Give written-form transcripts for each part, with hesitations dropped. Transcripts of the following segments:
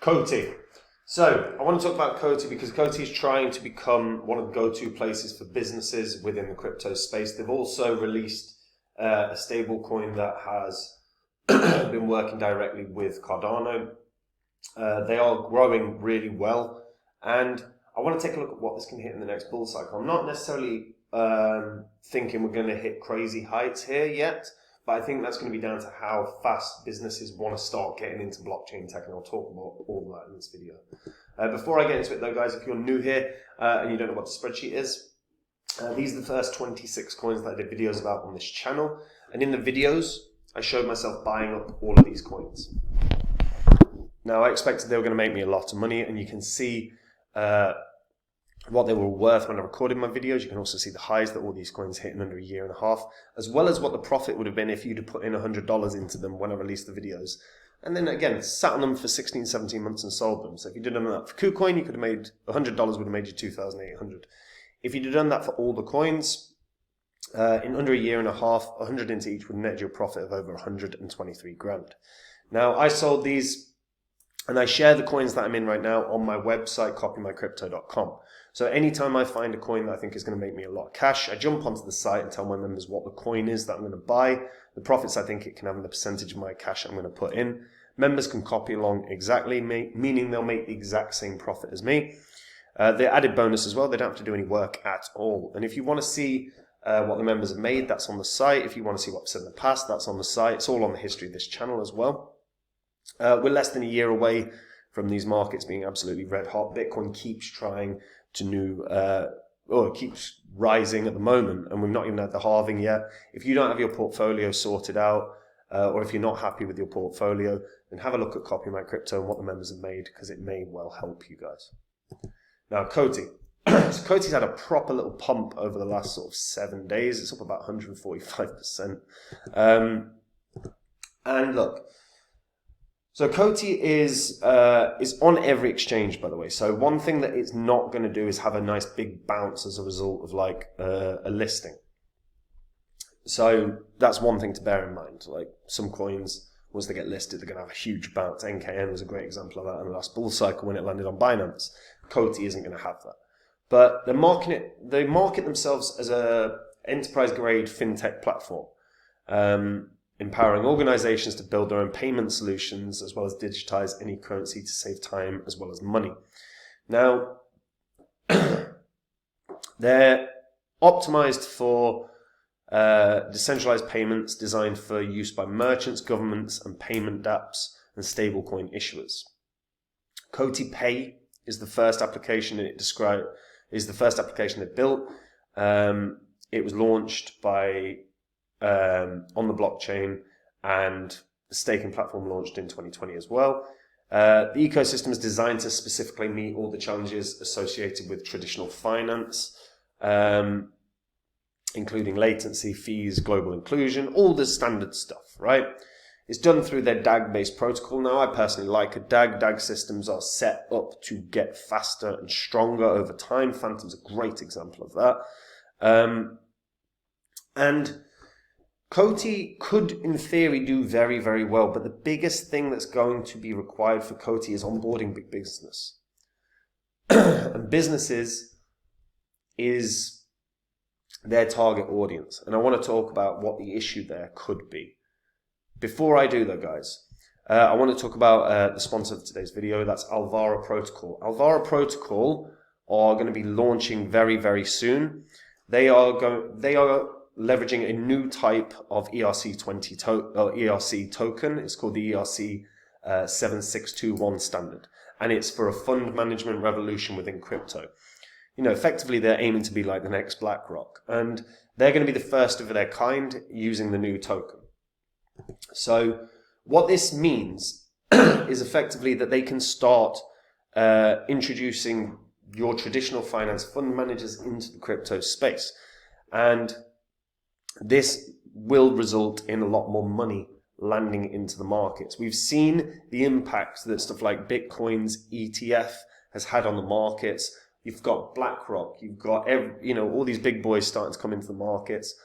Coti. So I want to talk about Coti because Coti is trying to become one of the go-to places for businesses within the crypto space. They've also released a stable coin that has been working directly with Cardano. They are growing really well, and I want to take a look at what this can hit in the next bull cycle. I'm not necessarily thinking we're going to hit crazy heights here yet, but I think that's going to be down to how fast businesses want to start getting into blockchain tech, and I'll talk about all that in this video. Before I get into it though, guys, if you're new here and you don't know what the spreadsheet is, these are the first 26 coins that I did videos about on this channel, and in the videos I showed myself buying up all of these coins. Now I expected they were going to make me a lot of money, and you can see what they were worth when I recorded my videos. You can also see the highs that all these coins hit in under a year and a half, as well as what the profit would have been if you'd have put in $100 into them when I released the videos. And then again, sat on them for 16, 17 months and sold them. So if you'd done that for KuCoin, you could have made $100 would have made you 2,800. If you'd have done that for all the coins, in under a year and a half, 100 into each would net you a profit of over 123 grand. Now I sold these, and I share the coins that I'm in right now on my website, copymycrypto.com. So anytime I find a coin that I think is going to make me a lot of cash, I jump onto the site and tell my members what the coin is that I'm going to buy, the profits I think it can have, and the percentage of my cash I'm going to put in. Members can copy along exactly, meaning they'll make the exact same profit as me. The added bonus as well, they don't have to do any work at all. And if you want to see what the members have made, that's on the site. If you want to see what I've said in the past, that's on the site. It's all on the history of this channel as well. We're less than a year away from these markets being absolutely red hot. Bitcoin keeps trying to it keeps rising at the moment, and we've not even had the halving yet. If you don't have your portfolio sorted out, or if you're not happy with your portfolio, then have a look at Copy My Crypto and what the members have made, because it may well help you guys. Now, Coti. So Coti's had a proper little pump over the last sort of 7 days. It's up about 145%. And look, so Coti is on every exchange, by the way. So one thing that it's not going to do is have a nice big bounce as a result of like a listing. So that's one thing to bear in mind. Like some coins, once they get listed, they're going to have a huge bounce. NKN was a great example of that in the last bull cycle when it landed on Binance. Coti isn't going to have that. But they market themselves as a enterprise grade fintech platform. Empowering organizations to build their own payment solutions as well as digitize any currency to save time as well as money. Now, they're optimized for decentralized payments designed for use by merchants, governments, and payment dApps and stablecoin issuers. Coti Pay is the first application it built. It was launched by on the blockchain, and the staking platform launched in 2020 as well. The ecosystem is designed to specifically meet all the challenges associated with traditional finance, including latency, fees, global inclusion, all the standard stuff, right? It's done through their DAG-based protocol. Now, I personally like a DAG. DAG systems are set up to get faster and stronger over time. Phantom's a great example of that. And Coti could, in theory, do very, very well, but the biggest thing that's going to be required for Coti is onboarding big business. And businesses is their target audience. And I want to talk about what the issue there could be. Before I do though, guys, I want to talk about the sponsor of today's video. That's Alvaro Protocol. Alvaro Protocol are going to be launching very, very soon. They are leveraging a new type of ERC20 ERC token. It's called the ERC 7621 standard, and it's for a fund management revolution within crypto. You know, effectively they're aiming to be like the next BlackRock, and they're going to be the first of their kind using the new token. So what this means is effectively that they can start introducing your traditional finance fund managers into the crypto space, and this will result in a lot more money landing into the markets. We've seen the impact that stuff like Bitcoin's ETF has had on the markets. You've got BlackRock, you've got all these big boys starting to come into the markets,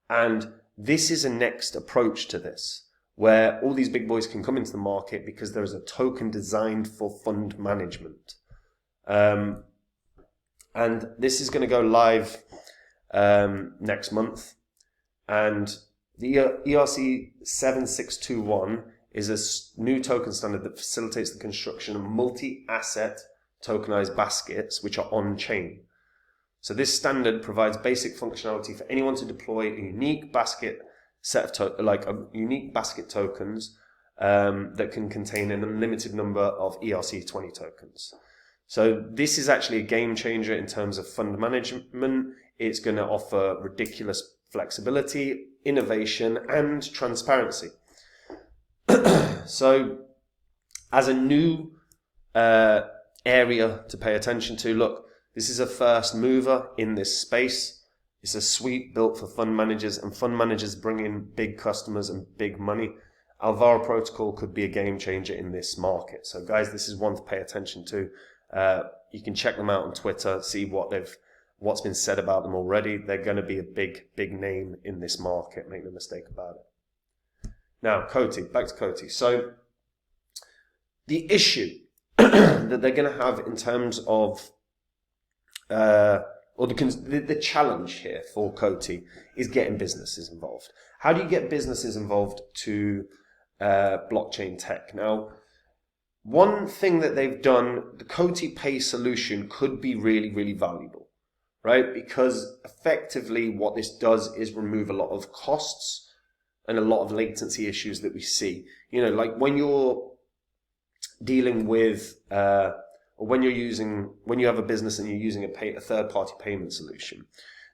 and this is a next approach to this, where all these big boys can come into the market because there is a token designed for fund management. And this is going to go live next month. And the ERC 7621 is a new token standard that facilitates the construction of multi-asset tokenized baskets which are on-chain. So this standard provides basic functionality for anyone to deploy a unique basket set of unique basket tokens that can contain an unlimited number of ERC20 tokens. So this is actually a game changer in terms of fund management. It's going to offer ridiculous flexibility, innovation, and transparency. So as a new area to pay attention to, look, this is a first mover in this space. It's a suite built for fund managers, and fund managers bring in big customers and big money. Alvaro Protocol could be a game changer in this market. So guys, this is one to pay attention to. You can check them out on Twitter, see what's been said about them already. They're going to be a big name in this market. Make no mistake about it. Now, Coti, back to Coti. So the issue that they're going to have in terms of, or the challenge here for Coti is getting businesses involved. How do you get businesses involved to blockchain tech? Now, one thing that they've done, the Coti Pay solution could be really valuable, right? Because effectively what this does is remove a lot of costs and a lot of latency issues that we see. You know, like when you're dealing with, or when you have a business and you're using a third-party payment solution,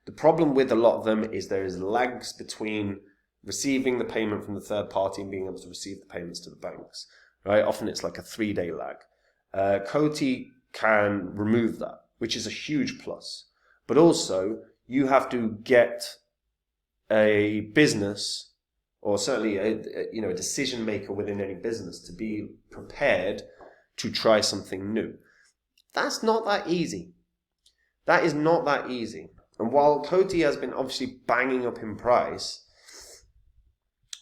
the problem with a lot of them is there is lags between receiving the payment from the third party and being able to receive the payments to the banks. Right? Often it's like a 3-day lag. Coti can remove that, which is a huge plus. But also, you have to get a business, or certainly a decision maker within any business, to be prepared to try something new. That's not that easy. That is not that easy. And while Coti has been obviously banging up in price,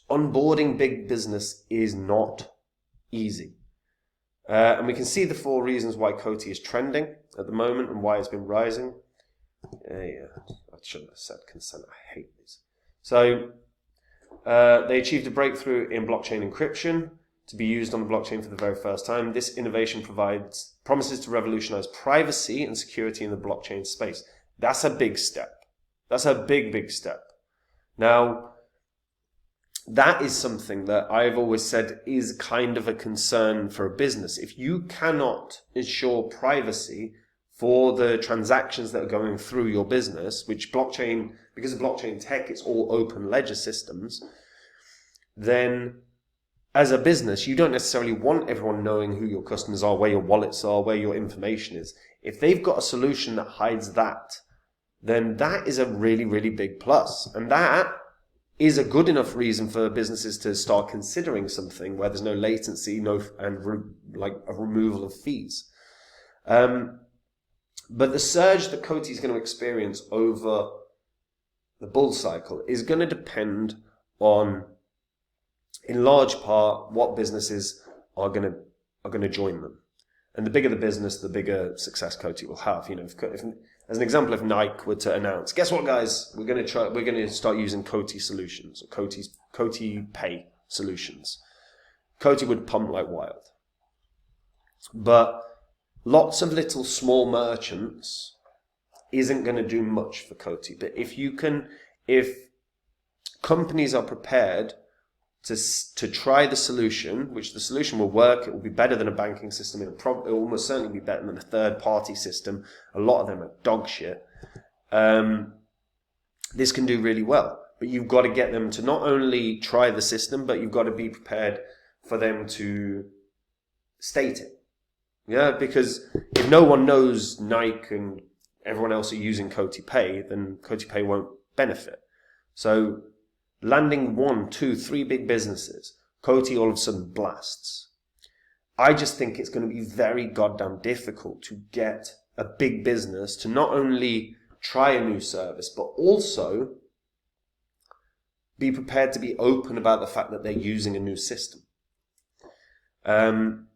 onboarding big business is not easy. And we can see the 4 reasons why Coti is trending at the moment and why it's been rising. Yeah, I shouldn't have said consent. I hate these. So they achieved a breakthrough in blockchain encryption to be used on the blockchain for the very first time. This innovation promises to revolutionize privacy and security in the blockchain space. That's a big step. That's a big step. Now, that is something that I've always said is kind of a concern for a business. If you cannot ensure privacy for the transactions that are going through your business, which blockchain, because of blockchain tech, it's all open ledger systems, then as a business, you don't necessarily want everyone knowing who your customers are, where your wallets are, where your information is. If they've got a solution that hides that, then that is a really big plus. And that is a good enough reason for businesses to start considering something where there's no latency, a removal of fees. But the surge that Coti is going to experience over the bull cycle is going to depend on, in large part, what businesses are going to join them. And the bigger the business, the bigger success Coti will have. You know, if, as an example, if Nike were to announce, guess what, guys, we're going to start using Coti solutions, or Coti Pay solutions. Coti would pump like wild. But lots of little small merchants isn't going to do much for Coti. But if companies are prepared to try the solution, which the solution will work, it will be better than a banking system, it will almost certainly be better than a third-party system. A lot of them are dog shit. This can do really well. But you've got to get them to not only try the system, but you've got to be prepared for them to state it. Yeah, because if no one knows Nike and everyone else are using Coti Pay, then Coti Pay won't benefit. So landing 1, 2, 3 big businesses, Coti all of a sudden blasts. I just think it's going to be very goddamn difficult to get a big business to not only try a new service, but also be prepared to be open about the fact that they're using a new system. And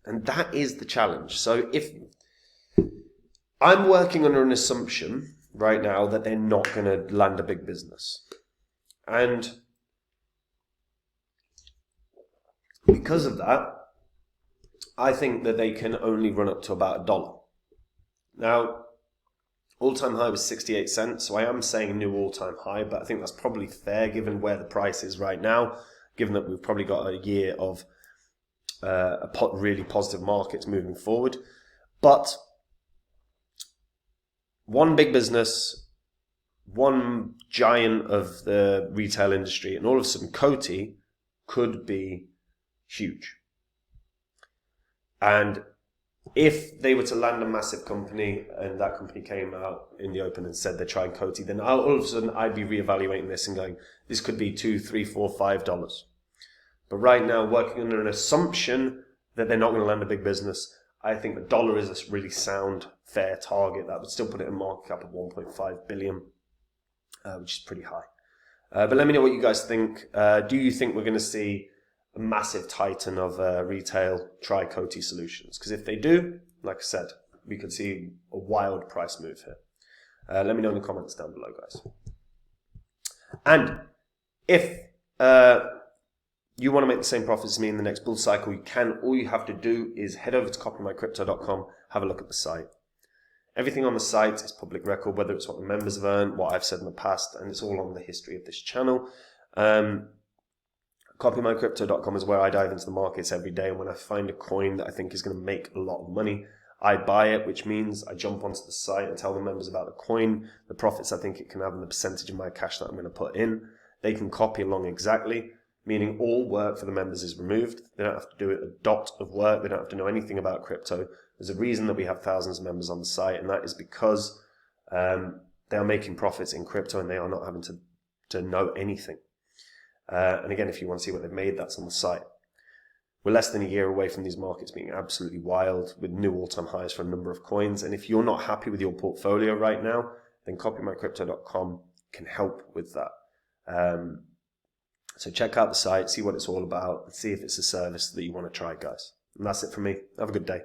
that is the challenge. So if I'm working under an assumption right now that they're not going to land a big business. And because of that, I think that they can only run up to about $1. Now, all-time high was 68 cents, so I am saying new all-time high, but I think that's probably fair given where the price is right now, given that we've probably got a year of really positive markets moving forward. But one big business, one giant of the retail industry, and all of a sudden Coti could be huge. And if they were to land a massive company and that company came out in the open and said they're trying Coti, then all of a sudden I'd be reevaluating this and going, this could be $2, $3, $4, $5. But right now, working under an assumption that they're not going to land a big business, I think the $1 is a really sound, fair target. That would still put it in market cap of 1.5 billion, which is pretty high. But let me know what you guys think. Do you think we're going to see a massive titan of retail try Coti solutions? Because if they do, like I said, we could see a wild price move here. Let me know in the comments down below, guys. And if you want to make the same profits as me in the next bull cycle, you can. All you have to do is head over to copymycrypto.com, have a look at the site. Everything on the site is public record, whether it's what the members have earned, what I've said in the past, and it's all on the history of this channel. Copymycrypto.com is where I dive into the markets every day, and when I find a coin that I think is going to make a lot of money, I buy it, which means I jump onto the site and tell the members about the coin, the profits I think it can have, and the percentage of my cash that I'm going to put in. They can copy along exactly, meaning all work for the members is removed. They don't have to do a dot of work. They don't have to know anything about crypto. There's a reason that we have thousands of members on the site, and that is because they are making profits in crypto and they are not having to know anything. And again, if you want to see what they've made, that's on the site. We're less than a year away from these markets being absolutely wild with new all-time highs for a number of coins. And if you're not happy with your portfolio right now, then copymycrypto.com can help with that. So check out the site, see what it's all about, and see if it's a service that you want to try, guys. And that's it from me. Have a good day.